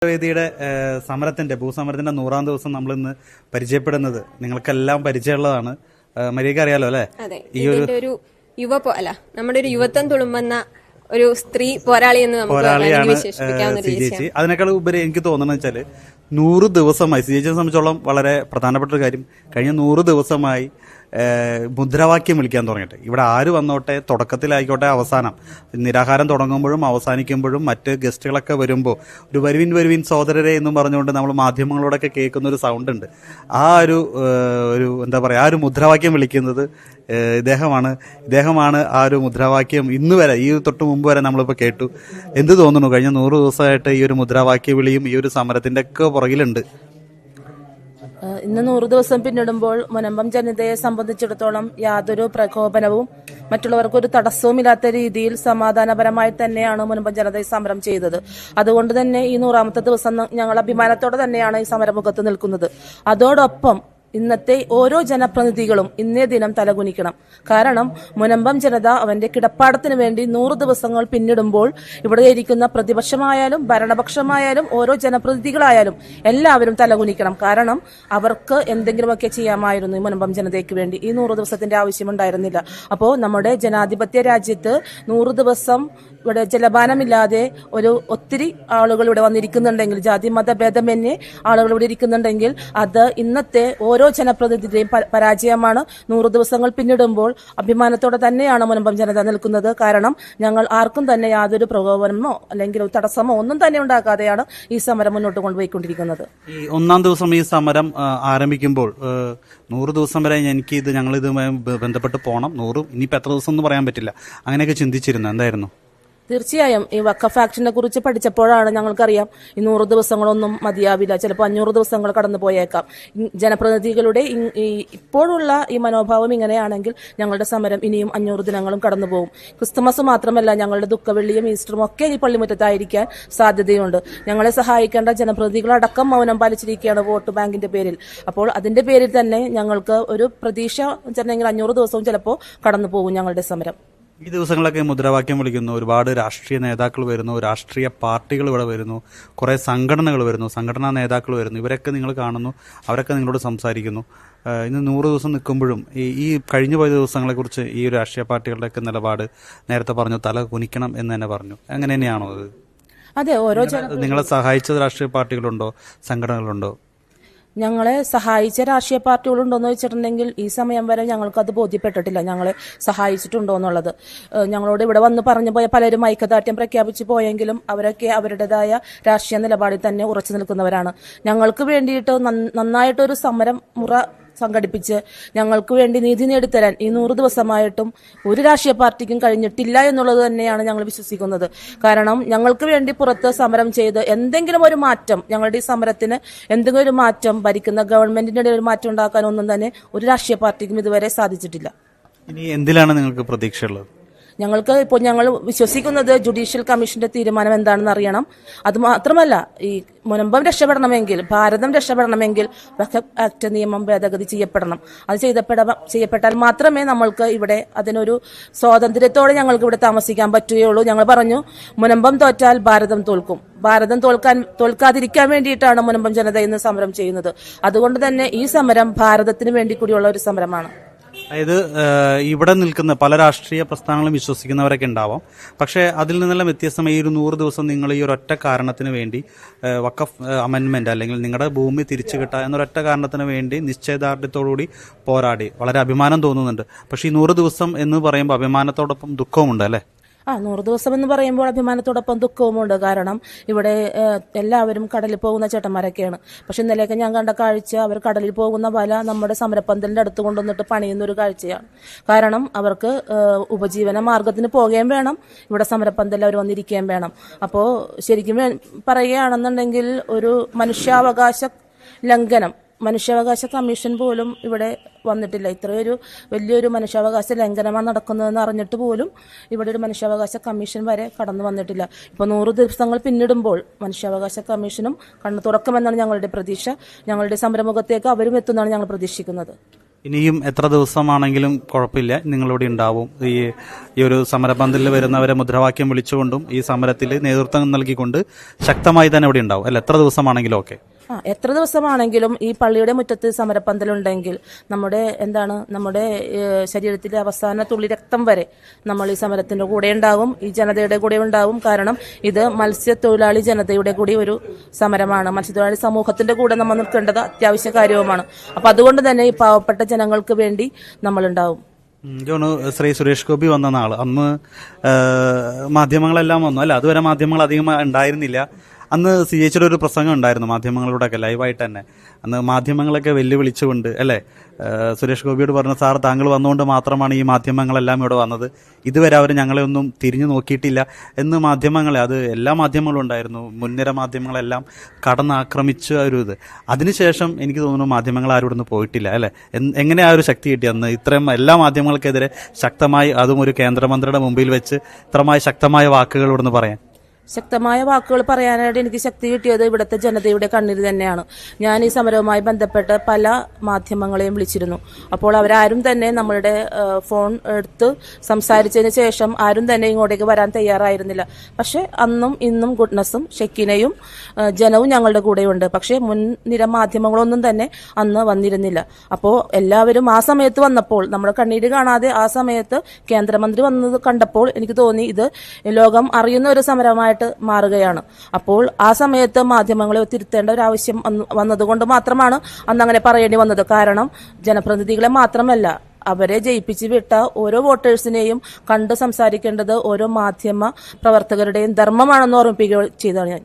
വേദിയുടെ സമരത്തിന്റെ ഭൂസമരത്തിന്റെ 100-ാം ദിവസം നമ്മൾ ഇന്ന് പരിചയപ്പെടുന്നത് നിങ്ങൾക്കെല്ലാം പരിചയമുള്ളതാണ്. മരിയക്ക് അറിയാലോ അല്ലെ? ഈ ഒരു നമ്മുടെ ഒരു യുവത്വം തുളുമ്പുന്ന ഒരു സ്ത്രീ പോരാളി എന്ന് പോരാളിയാണ് സി ചേച്ചി. അതിനേക്കാൾ ഉപരി എനിക്ക് തോന്നുന്നത് വെച്ചാല് 100 ദിവസമായി സി ചേച്ചിയെ സംബന്ധിച്ചോളം വളരെ പ്രധാനപ്പെട്ട ഒരു കാര്യം, കഴിഞ്ഞ 100 ദിവസമായി മുദ്രാവാക്യം വിളിക്കാൻ തുടങ്ങിയിട്ട്. ഇവിടെ ആര് വന്നോട്ടെ, തുടക്കത്തിലായിക്കോട്ടെ അവസാനം, നിരാഹാരം തുടങ്ങുമ്പോഴും അവസാനിക്കുമ്പോഴും മറ്റ് ഗസ്റ്റുകളൊക്കെ വരുമ്പോൾ ഒരു വരുവിൻ സോദരരെ എന്നും പറഞ്ഞുകൊണ്ട് നമ്മൾ മാധ്യമങ്ങളോടൊക്കെ കേൾക്കുന്ന ഒരു സൗണ്ട് ഉണ്ട്. ആ ഒരു എന്താ പറയുക, ആ ഒരു മുദ്രാവാക്യം വിളിക്കുന്നത് ഇദ്ദേഹമാണ് ആ ഒരു മുദ്രാവാക്യം ഇന്ന് വരെ, ഈ തൊട്ട് മുമ്പ് വരെ നമ്മളിപ്പോൾ കേട്ടു. എന്ത് തോന്നുന്നു, കഴിഞ്ഞ 100 ദിവസമായിട്ട് ഈ ഒരു മുദ്രാവാക്യ വിളിയും ഈ ഒരു സമരത്തിന്റെ ഒക്കെ പുറകിലുണ്ട്? ഇന്ന് 100 ദിവസം പിന്നിടുമ്പോൾ മുനമ്പം ജനതയെ സംബന്ധിച്ചിടത്തോളം യാതൊരു പ്രകോപനവും മറ്റുള്ളവർക്കൊരു തടസ്സവുമില്ലാത്ത രീതിയിൽ സമാധാനപരമായി തന്നെയാണ് മുനമ്പം ജനത സമരം ചെയ്തത്. അതുകൊണ്ട് തന്നെ ഈ 100-ാമത്തെ ദിവസം ഞങ്ങൾ അഭിമാനത്തോടെ തന്നെയാണ് ഈ സമരമുഖത്ത് നിൽക്കുന്നത്. അതോടൊപ്പം ഇന്നത്തെ ഓരോ ജനപ്രതിനിധികളും ഇന്നേ ദിനം തലകുനിക്കണം. കാരണം മുനമ്പം ജനത അവന്റെ കിടപ്പാടത്തിന് വേണ്ടി 100 ദിവസങ്ങൾ പിന്നിടുമ്പോൾ ഇവിടെ ഇരിക്കുന്ന പ്രതിപക്ഷമായാലും ഭരണപക്ഷമായാലും ഓരോ ജനപ്രതിനിധികളായാലും എല്ലാവരും തലകുനിക്കണം. കാരണം അവർക്ക് എന്തെങ്കിലുമൊക്കെ ചെയ്യാമായിരുന്നു ഈ മുനമ്പം ജനതയ്ക്ക് വേണ്ടി. ഈ 100 ദിവസത്തിന്റെ ആവശ്യമുണ്ടായിരുന്നില്ല. അപ്പോൾ നമ്മുടെ ജനാധിപത്യ രാജ്യത്ത് 100 ദിവസം ഇവിടെ ജലപാനമില്ലാതെ ഒത്തിരി ആളുകൾ ഇവിടെ വന്നിരിക്കുന്നുണ്ടെങ്കിൽ, ജാതി മത ഭേദമന്യേ ആളുകൾ ഇവിടെ ഇരിക്കുന്നുണ്ടെങ്കിൽ അത് ഇന്നത്തെ ഓരോ ജനപ്രതിനിധിയുടെയും പരാജയമാണ്. 100 ദിവസങ്ങൾ പിന്നിടുമ്പോൾ അഭിമാനത്തോടെ തന്നെയാണ് മുനമ്പം ജനത നിൽക്കുന്നത്. കാരണം ഞങ്ങൾ ആർക്കും തന്നെ യാതൊരു പ്രകോപനമോ അല്ലെങ്കിൽ തടസ്സമോ ഒന്നും തന്നെ ഉണ്ടാക്കാതെയാണ് ഈ സമരം മുന്നോട്ട് കൊണ്ടുപോയിക്കൊണ്ടിരിക്കുന്നത്. ഈ 1-ാം ദിവസം ഈ സമരം ആരംഭിക്കുമ്പോൾ 100 ദിവസം വരെ ഞങ്ങളിതുമായി ബന്ധപ്പെട്ട് പോകണം, 100 ഇനിയിപ്പോൾ എത്ര ദിവസം എന്ന് പറയാൻ പറ്റില്ല, അങ്ങനെയൊക്കെ ചിന്തിച്ചിരുന്നു. എന്തായിരുന്നു? തീർച്ചയായും ഈ വഖഫ് ആക്ടിനെ കുറിച്ച് പഠിച്ചപ്പോഴാണ് ഞങ്ങൾക്കറിയാം ഈ 100 ദിവസങ്ങളൊന്നും മതിയാവില്ല, ചിലപ്പോൾ 500 ദിവസങ്ങൾ കടന്നു പോയേക്കാം. ജനപ്രതിനിധികളുടെ ഇപ്പോഴുള്ള ഈ മനോഭാവം ഇങ്ങനെയാണെങ്കിൽ ഞങ്ങളുടെ സമരം ഇനിയും 500 ദിനങ്ങളും കടന്നു പോകും. ക്രിസ്തുമസ് മാത്രമല്ല, ഞങ്ങളുടെ ദുഃഖവെള്ളിയും ഈസ്റ്ററും ഒക്കെ ഈ പള്ളിമുറ്റത്തായിരിക്കാൻ സാധ്യതയുണ്ട്. ഞങ്ങളെ സഹായിക്കേണ്ട ജനപ്രതിനിധികളടക്കം മൗനം പാലിച്ചിരിക്കുകയാണ് വോട്ട് ബാങ്കിന്റെ പേരിൽ. അപ്പോൾ അതിന്റെ പേരിൽ തന്നെ ഞങ്ങൾക്ക് ഒരു പ്രതീക്ഷ വെച്ചിട്ടുണ്ടെങ്കിൽ 500 ദിവസവും ചിലപ്പോൾ കടന്നു പോകും ഞങ്ങളുടെ സമരം. ഈ ദിവസങ്ങളൊക്കെ മുദ്രാവാക്യം വിളിക്കുന്നു, ഒരുപാട് രാഷ്ട്രീയ നേതാക്കൾ വരുന്നു, രാഷ്ട്രീയ പാർട്ടികൾ ഇവിടെ വരുന്നു, കുറെ സംഘടനകൾ വരുന്നു, സംഘടനാ നേതാക്കൾ വരുന്നു. ഇവരൊക്കെ നിങ്ങൾ കാണുന്നു, അവരൊക്കെ നിങ്ങളോട് സംസാരിക്കുന്നു. ഇന്ന് 100 ദിവസം നിൽക്കുമ്പോഴും ഈ കഴിഞ്ഞു പോയ ദിവസങ്ങളെ കുറിച്ച് ഈ രാഷ്ട്രീയ പാർട്ടികളുടെയൊക്കെ നിലപാട് നേരത്തെ പറഞ്ഞു, തല കുനിക്കണം എന്ന് തന്നെ പറഞ്ഞു. അങ്ങനെ തന്നെയാണോ അത്? അതെ, ഓരോ നിങ്ങളെ സഹായിച്ചത് രാഷ്ട്രീയ പാർട്ടികളുണ്ടോ, സംഘടനകളുണ്ടോ? ഞങ്ങളെ സഹായിച്ച രാഷ്ട്രീയ പാർട്ടികളുണ്ടോയെന്ന് വെച്ചിട്ടുണ്ടെങ്കിൽ ഈ സമയം വരെ ഞങ്ങൾക്കത് ബോധ്യപ്പെട്ടിട്ടില്ല, ഞങ്ങളെ സഹായിച്ചിട്ടുണ്ടോ എന്നുള്ളത്. ഞങ്ങളോട് ഇവിടെ വന്ന് പറഞ്ഞു പോയ പലരും ഐക്യദാർഢ്യം പ്രഖ്യാപിച്ചു പോയെങ്കിലും അവരൊക്കെ അവരുടേതായ രാഷ്ട്രീയ നിലപാടിൽ തന്നെ ഉറച്ചു നിൽക്കുന്നവരാണ്. ഞങ്ങൾക്ക് വേണ്ടിയിട്ട് നന്നായിട്ടൊരു സമരം മുറ സംഘടിപ്പിച്ച് ഞങ്ങൾക്ക് വേണ്ടി നീതി നേടിത്തരാൻ ഈ 100 ദിവസമായിട്ടും ഒരു രാഷ്ട്രീയ പാർട്ടിക്കും കഴിഞ്ഞിട്ടില്ല എന്നുള്ളത് തന്നെയാണ് ഞങ്ങൾ വിശ്വസിക്കുന്നത്. കാരണം ഞങ്ങൾക്ക് വേണ്ടി പുറത്ത് സമരം ചെയ്ത് എന്തെങ്കിലും ഒരു മാറ്റം, ഞങ്ങളുടെ ഈ സമരത്തിന് എന്തെങ്കിലും ഒരു മാറ്റം, ഭരിക്കുന്ന ഗവൺമെന്റിന്റെ ഇടയിൽ ഒരു മാറ്റം ഉണ്ടാക്കാനൊന്നും തന്നെ ഒരു രാഷ്ട്രീയ പാർട്ടിക്കും ഇതുവരെ സാധിച്ചിട്ടില്ല. ഇനി എന്തിലാണ് നിങ്ങൾക്ക് പ്രതീക്ഷയുള്ളത്? ഞങ്ങൾ വിശ്വസിക്കുന്നത് ജുഡീഷ്യൽ കമ്മീഷന്റെ തീരുമാനം എന്താണെന്ന് അറിയണം. അതുമാത്രമല്ല, ഈ മുനമ്പം രക്ഷപ്പെടണമെങ്കിൽ, ഭാരതം രക്ഷപ്പെടണമെങ്കിൽ വഖഫ് ആക്ട് നിയമം ഭേദഗതി ചെയ്യപ്പെടണം. അത് ചെയ്യപ്പെട്ടാൽ മാത്രമേ നമ്മൾക്ക് ഇവിടെ അതിനൊരു സ്വാതന്ത്ര്യത്തോടെ ഞങ്ങൾക്ക് ഇവിടെ താമസിക്കാൻ പറ്റുകയുള്ളൂ. ഞങ്ങൾ പറഞ്ഞു, മുനമ്പം തോറ്റാൽ ഭാരതം തോൽക്കും. ഭാരതം തോൽക്കാതിരിക്കാൻ വേണ്ടിയിട്ടാണ് മുനമ്പം ജനത ഇന്ന് സമരം ചെയ്യുന്നത്. അതുകൊണ്ട് തന്നെ ഈ സമരം ഭാരതത്തിന് വേണ്ടി കൂടിയുള്ള ഒരു സമരമാണ്. അതായത് ഇവിടെ നിൽക്കുന്ന പല രാഷ്ട്രീയ പ്രസ്ഥാനങ്ങളും വിശ്വസിക്കുന്നവരൊക്കെ ഉണ്ടാവാം. പക്ഷേ അതിൽ നിന്നെല്ലാം വ്യത്യസ്തമായി ഈ ഒരു 100 ദിവസം നിങ്ങൾ ഈ ഒരൊറ്റ കാരണത്തിന് വേണ്ടി, വഖഫ് അമെൻമെന്റ് അല്ലെങ്കിൽ നിങ്ങളുടെ ഭൂമി തിരിച്ചു കിട്ടുക എന്നൊരൊറ്റ കാരണത്തിന് വേണ്ടി നിശ്ചയദാർഢ്യത്തോടുകൂടി പോരാടി വളരെ അഭിമാനം തോന്നുന്നുണ്ട്. പക്ഷേ ഈ 100 ദിവസം എന്ന് പറയുമ്പോൾ അഭിമാനത്തോടൊപ്പം ദുഃഖവുമുണ്ട് അല്ലേ? 100 ദിവസം എന്ന് പറയുമ്പോൾ അഭിമാനത്തോടൊപ്പം ദുഃഖവുമുണ്ട്. കാരണം ഇവിടെ എല്ലാവരും കടലിൽ പോകുന്ന ചേട്ടന്മാരൊക്കെയാണ്. പക്ഷെ ഇന്നലെയൊക്കെ ഞാൻ കണ്ട കാഴ്ച, അവർ കടലിൽ പോകുന്ന വല നമ്മുടെ സമരപ്പന്തലിന്റെ അടുത്ത് കൊണ്ടുവന്നിട്ട് പണിയുന്ന ഒരു കാഴ്ചയാണ്. കാരണം അവർക്ക് ഉപജീവന മാർഗത്തിന് പോവുകയും വേണം, ഇവിടെ സമരപ്പന്തലിൽ അവർ വന്നിരിക്കുകയും വേണം. അപ്പോൾ ശരിക്കും പറയുകയാണെന്നുണ്ടെങ്കിൽ ഒരു മനുഷ്യാവകാശ ലംഘനം, മനുഷ്യാവകാശ കമ്മീഷൻ പോലും ഇവിടെ വന്നിട്ടില്ല. ഇത്രയൊരു വലിയൊരു മനുഷ്യാവകാശ ലംഘനമാണ് നടക്കുന്നതെന്ന് അറിഞ്ഞിട്ട് പോലും ഇവിടെ ഒരു മനുഷ്യാവകാശ കമ്മീഷൻ വരെ കടന്നു വന്നിട്ടില്ല. ഇപ്പോൾ 100 ദിവസങ്ങൾ പിന്നിടുമ്പോൾ മനുഷ്യാവകാശ കമ്മീഷനും കണ്ണു തുറക്കുമെന്നാണ് ഞങ്ങളുടെ പ്രതീക്ഷ. ഞങ്ങളുടെ സമരമുഖത്തേക്ക് അവരും എത്തുന്നതാണ് ഞങ്ങൾ പ്രതീക്ഷിക്കുന്നത്. ഇനിയും എത്ര ദിവസമാണെങ്കിലും കുഴപ്പമില്ല, നിങ്ങളിവിടെ ഉണ്ടാവും. ഈ ഒരു സമരപന്തലിൽ വരുന്നവരെ മുദ്രാവാക്യം വിളിച്ചുകൊണ്ടും ഈ സമരത്തിൽ നേതൃത്വം നൽകിക്കൊണ്ട് ശക്തമായി തന്നെ ഇവിടെ ഉണ്ടാവും അല്ല? എത്ര ദിവസമാണെങ്കിലും ഓക്കെ. എത്ര ദിവസമാണെങ്കിലും ഈ പള്ളിയുടെ മുറ്റത്ത് സമരപ്പന്തലുണ്ടെങ്കിൽ നമ്മുടെ ശരീരത്തിലെ അവസാന തുള്ളി രക്തം വരെ നമ്മൾ ഈ സമരത്തിന്റെ കൂടെ ഉണ്ടാവും, ഈ ജനതയുടെ കൂടെ ഉണ്ടാവും. കാരണം ഇത് മത്സ്യത്തൊഴിലാളി ജനതയുടെ കൂടി ഒരു സമരമാണ്. മത്സ്യത്തൊഴിലാളി സമൂഹത്തിന്റെ കൂടെ നമ്മൾ നിൽക്കേണ്ടത് അത്യാവശ്യ കാര്യവുമാണ്. അപ്പൊ അതുകൊണ്ട് തന്നെ ഈ പാവപ്പെട്ട ജനങ്ങൾക്ക് വേണ്ടി നമ്മളുണ്ടാവും. ശ്രീ സുരേഷ് ഗോപി വന്ന നാള് അന്ന് മാധ്യമങ്ങളെല്ലാം വന്നു അല്ല? അതുവരെ മാധ്യമങ്ങൾ അധികം ഉണ്ടായിരുന്നില്ല. അന്ന് CHയുടെ ഒരു പ്രസംഗം ഉണ്ടായിരുന്നു മാധ്യമങ്ങളോടൊക്കെ ലൈവായിട്ട് തന്നെ. അന്ന് മാധ്യമങ്ങളൊക്കെ വെല്ലുവിളിച്ചുകൊണ്ട് അല്ലേ സുരേഷ് ഗോപിയോട് പറഞ്ഞു, സാർ താങ്കൾ വന്നുകൊണ്ട് മാത്രമാണ് ഈ മാധ്യമങ്ങളെല്ലാം ഇവിടെ വന്നത്, ഇതുവരെ അവർ ഞങ്ങളെ ഒന്നും തിരിഞ്ഞു നോക്കിയിട്ടില്ല എന്ന് മാധ്യമങ്ങളെ, അത് എല്ലാ മാധ്യമങ്ങളും ഉണ്ടായിരുന്നു, മുൻനിര മാധ്യമങ്ങളെല്ലാം കടന്നാക്രമിച്ച ഒരു ഇത്. അതിനുശേഷം എനിക്ക് തോന്നുന്നു മാധ്യമങ്ങൾ ആരും ഇവിടുന്ന് പോയിട്ടില്ല അല്ലേ? എങ്ങനെ ആ ഒരു ശക്തി കിട്ടി അന്ന് ഇത്രയും എല്ലാ മാധ്യമങ്ങൾക്കെതിരെ ശക്തമായി, അതും ഒരു കേന്ദ്രമന്ത്രിയുടെ മുമ്പിൽ വെച്ച് ഇത്രമായി ശക്തമായ വാക്കുകൾ ഇവിടുന്ന് പറയാൻ? ശക്തമായ വാക്കുകൾ പറയാനായിട്ട് എനിക്ക് ശക്തി കിട്ടിയത് ഇവിടുത്തെ ജനതയുടെ കണ്ണീര് തന്നെയാണ്. ഞാൻ ഈ സമരവുമായി ബന്ധപ്പെട്ട് പല മാധ്യമങ്ങളെയും വിളിച്ചിരുന്നു. അപ്പോൾ അവരാരും തന്നെ നമ്മളുടെ ഫോൺ എടുത്ത് സംസാരിച്ചതിന് ശേഷം ആരും തന്നെ ഇങ്ങോട്ടേക്ക് വരാൻ തയ്യാറായിരുന്നില്ല. പക്ഷെ അന്നും ഇന്നും ഗുഡ്നസും ഷെക്കിനയും ജനവും ഞങ്ങളുടെ കൂടെയുണ്ട്. പക്ഷെ മുൻനിര മാധ്യമങ്ങളൊന്നും തന്നെ അന്ന് വന്നിരുന്നില്ല. അപ്പോൾ എല്ലാവരും ആ സമയത്ത് വന്നപ്പോൾ, നമ്മുടെ കണ്ണീര് കാണാതെ ആ സമയത്ത് കേന്ദ്രമന്ത്രി വന്നത് കണ്ടപ്പോൾ എനിക്ക് തോന്നി ഇത് ലോകം അറിയുന്ന ഒരു സമരമായിട്ട് മാറുകയാണ്. അപ്പോൾ ആ സമയത്ത് മാധ്യമങ്ങളെ തിരുത്തേണ്ട ഒരു ആവശ്യം വന്നതുകൊണ്ട് മാത്രമാണ് അന്ന് അങ്ങനെ പറയേണ്ടി വന്നത്. കാരണം ജനപ്രതിനിധികളെ മാത്രമല്ല, അവരെ ജയിപ്പിച്ച് വിട്ട ഓരോ വോട്ടേഴ്സിനെയും കണ്ട് സംസാരിക്കേണ്ടത് ഓരോ മാധ്യമ പ്രവർത്തകരുടെയും ധർമ്മമാണെന്ന് ഓർമ്മിപ്പിക്കുക ചെയ്താണ് ഞാൻ.